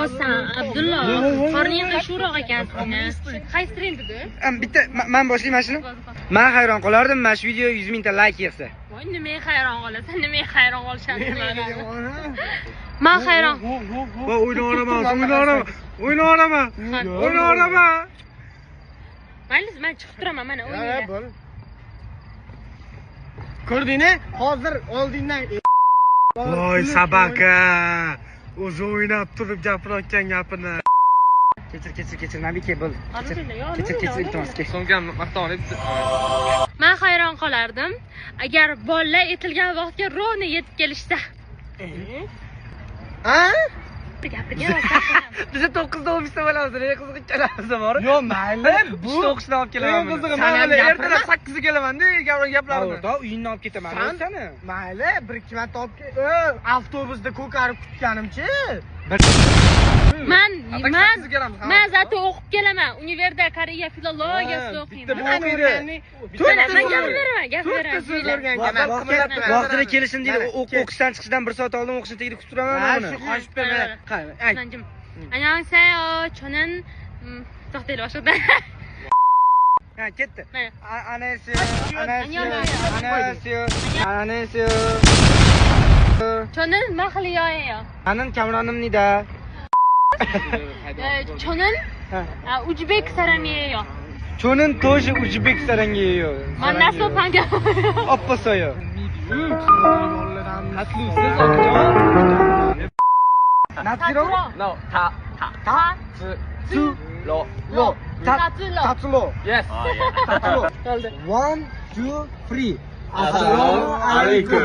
Osan, Abdullo. Qorning qashuvroq ekansan. Qaysi trend edi? Bitta men boshlayman shuni. Men hayron qolardim mana shu video 100 mingta like yig'sa. Voy, nimaga hayron qolasan? Nimaga hayron qolishan? Men hayron. Va o'ynayapman. Mayli, men chiqib turaman, mana o'ynayman. Ko'rdingmi? Hozir oldingdan Voy sabaka. O'zi o'ynab turib gapirayotgan gapini. Kechir, Nabika bo'l. Kechir, iltimos. so'mkam maqtovni. Men hayron qolardim agar bolalar etilgan vaqtga rovna yetib kelishsa. Ha? Gapirgan. Biz 9 da ofisda bo'lamiz, qiziq ikkalamiz bor. Yo, mayli, bu o'qishdan olib kelaman. qizig'i mayli, ertalab 8 ga kelaman-da, gaplarni. To'g'ri, uyingni olib ketaman. Seni. Mayli, 1-2 marta olib avtobusda ko'karib kutganimchi. Men zato o'qib kelaman. Universitetda Koreya filologiyasini o'qiyman. Gapiraman. Vaqtida kelishim deydi, o'qishdan chiqishdan 1 soat oldin o'qishni tegib kutib turaman buni. Shu qo'shib berma. Annyeonghaseyo, cho'nin to'xtayli boshqa. Ha, ketdi. Anesiyo. cho'nin mahliyoyeyo. Anan kamronimnida. cho'nin Ujbek saramiyeyo. Cho'nin to'shi Ujbek sarangiyo. Mannaso panga. Opposoyo. Natsiro? No, Tatsulo. Yes. Tatsulo. 1, 2, 3. Assalomu alaykum.